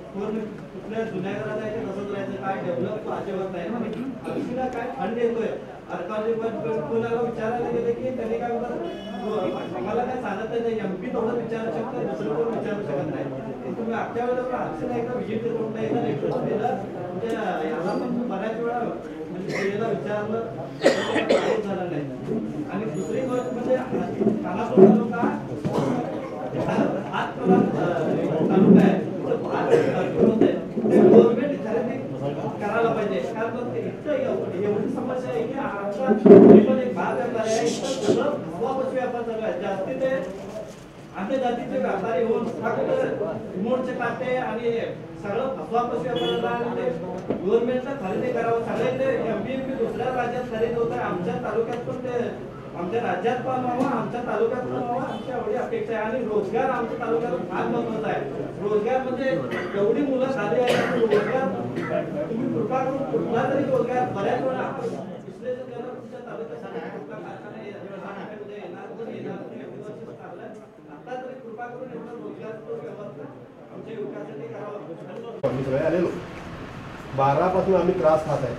कुठल्या जुन्या घरात आहे तसंच राहायचं काय डेव्हलप अजिबात नाही आमचीला काय फंड येतोय कोणाला विचारायला गेले की त्यांनी काय म्हणतात आम्हाला काय सांगत नाही एमपी तेवढं विचारू शकतात दुसरं कोण विचारू शकत नाही तुम्ही अख्ख्या वेळेला आजचं एकदा व्हिजिट करून नाही म्हणजे याला पण बऱ्याच वेळा म्हणजे विचारलं झालं नाही आणि दुसरी गोष्ट म्हणजे कानापूर तालुका हात तालुका आहे गव्हर्नमेंट करायला पाहिजे कारण एवढी समस्या आहे की आमचा एक भाग आहे सगळं व्यापार चालू आहे जास्ती ते आमच्या जातीचे व्यापारी होऊन मोडचे टाकते आणि सगळं फसवापस गव्हर्नमेंटला खरेदी करावं सगळे ते एमपी दुसऱ्या राज्यात खरेदी होत आहे आमच्या तालुक्यात पण ते आमच्या राज्यात पण व्हावं आमच्या तालुक्यात पण व्हावं आमची एवढी अपेक्षा आहे आणि रोजगार आमच्या तालुक्यात फार महत्वाचा आहे रोजगार म्हणजे एवढी मुलं झाली आहे रोजगार तुम्ही कृपा करून कुठला तरी रोजगार बऱ्याच वेळा विश्लेषण केलं तुमच्या तालुक्यात कुठला कारखाना आता तरी कृपा करून एवढा रोजगार व्यवस्था आमच्या विकासासाठी करावा आम्ही सगळे आलेलो 12 पासून आम्ही त्रास खात आहे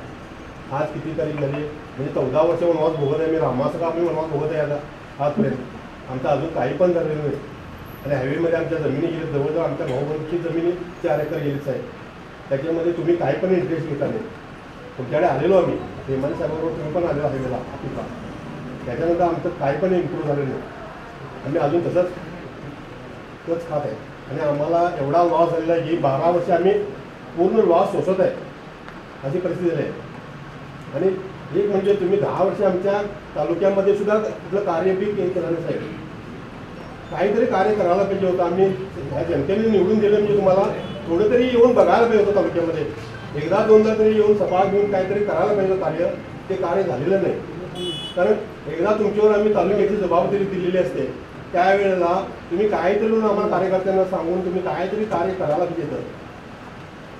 आज कितीतरी म्हणजे 14 वर्ष वनवास भोगत आहे मी रामासह आम्ही वनवास भोगत आहे आता आजपर्यंत आमचं अजून काही पण झालेलं नाही आणि हायवेमध्ये आमच्या जमिनी गेल्या जवळजवळ आमच्या भाऊबंदची जमिनी 4 एकर गेलीच आहे त्याच्यामध्ये तुम्ही काही पण इंटरेस्ट घेता नाही तुमच्याकडे आलेलो आम्ही हेमंत साहेबांबरोबर तुम्ही पण आलेलो हायवेला ऑफिसला त्याच्यानंतर आमचं काही पण इम्प्रूव्ह झालं नाही आम्ही अजून तसंच खात आहे आणि आम्हाला एवढा लॉस झालेला आहे की 12 वर्ष आम्ही पूर्ण लॉस सोसत आहे अशी परिस्थिती झाली आहे आणि एक म्हणजे तुम्ही 10 वर्ष आमच्या तालुक्यामध्ये सुद्धा कुठलं कार्य बी केलं नाही साहेब काहीतरी कार्य करायला पाहिजे होतं आम्ही ह्या जनतेने निवडून दिलं म्हणजे तुम्हाला थोडं तरी येऊन बघायला पाहिजे होतं तालुक्यामध्ये एकदा दोनदा तरी येऊन सभा घेऊन काहीतरी करायला पाहिजे होतं कार्य ते कार्य झालेलं नाही कारण एकदा तुमच्यावर आम्ही तालुक्याची जबाबदारी दिलेली असते त्यावेळेला तुम्ही काहीतरी आम्हाला कार्यकर्त्यांना सांगून तुम्ही काहीतरी कार्य करायला पाहिजे तर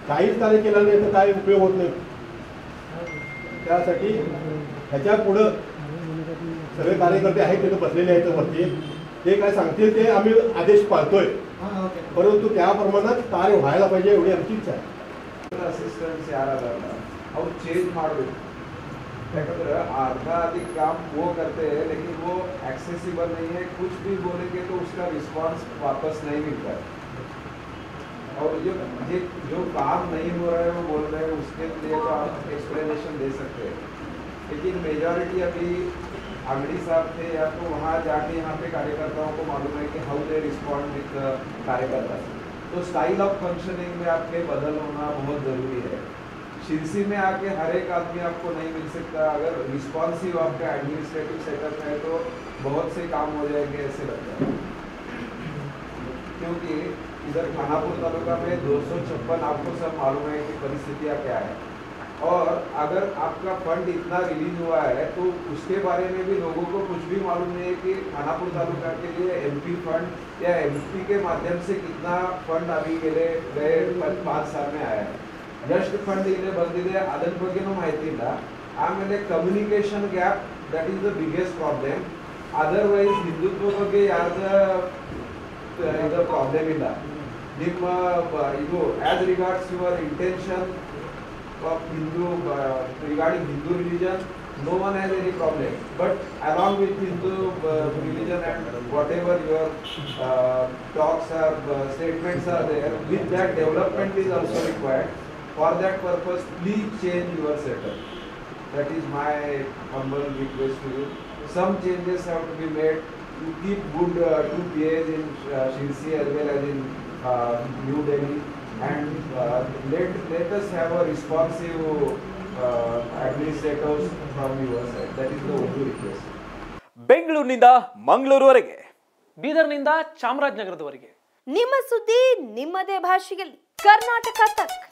काहीच कार्य केलं नाही तर काय उपयोग होत नाही त्यासाठी ह्याच्या पुढं सगळे कार्यकर्ते आहेत तिथं बसलेले आहेत वरती ते काय सांगतील ते आम्ही आदेश पाळतोय परंतु त्या प्रमाणात कार्य व्हायला पाहिजे एवढी आमची इच्छा आहे असिस्टेंट्स यारादारना ಅವ್ರು चेंज ಮಾಡಬೇಕು ಯಾಕಂದ್ರೆ आधा अधिक काम वो करते हैं लेकिन वो एक्सेसिबल नहीं है कुछ भी बोलेंगे तो उसका रिस्पांस वापस नहीं मिलता है और जो काम नहीं हो रहा है वो बोल रहे हैं उसके लिए तो आप एक्सप्लेनेशन दे सकते हैं लेकिन मेजॉरिटी अभी आंगड़ी साहब थे या तो वहाँ जाके यहाँ पे कार्यकर्ताओं को मालूम है कि हाउ दे रिस्पॉन्ड विद कार्यकर्ता तो स्टाइल ऑफ फंक्शनिंग में आपके बदल होना बहुत ज़रूरी है शिरसी में आके हर एक आदमी आपको नहीं मिल सकता अगर रिस्पॉन्सिव आपका एडमिनिस्ट्रेटिव सेटअप है तो बहुत से काम हो जाएंगे ऐसे लगता है क्योंकि इधर खानापुर तालुका में 256 आपको सब मालूम है कि परिस्थितियाँ क्या है और अगर आपका फंड इतना रिलीज हुआ है तो उसके बारे में भी लोगों को कुछ भी मालूम नहीं है कि खानापुर तालुका के लिए एमपी फंड या एमपी के माध्यम से कितना फंड अभी गए 5 साल में आया है जस्ट फंड इले बंदिದೆ ಅದರ ಬಗ್ಗೆನೂ ಮಾಹಿತಿ ಇಲ್ಲ ಆಮೇಲೆ communication gap that is the biggest problem otherwise Hindutva ಬಗ್ಗೆ ಯಾವುದು ಪ್ರಾಬ್ಲಮ್ ಇಲ್ಲ ನಿಮ್ಮ ಇದು as regards your intention of Hindu regarding Hindu religion, no one has any problem. But along with Hindu religion and whatever your talks or statements are there, with that development is also required. For that purpose, please change your setup. That is my humble request to you. Some changes have to be made to keep good 2 PAs in Shirsi as well as in New Delhi. And let us have a responsive administrators from your side. That is the only request. ಬೆಂಗಳೂರಿನಿಂದ ಮಂಗಳೂರುವರೆಗೆ, ಬೀದರ್ನಿಂದ ಚಾಮರಾಜನಗರದವರೆಗೆ ನಿಮ್ಮ ಸುದ್ದಿ ನಿಮ್ಮದೇ ಭಾಷೆಯಲ್ಲಿ ಕರ್ನಾಟಕ ತಕ್.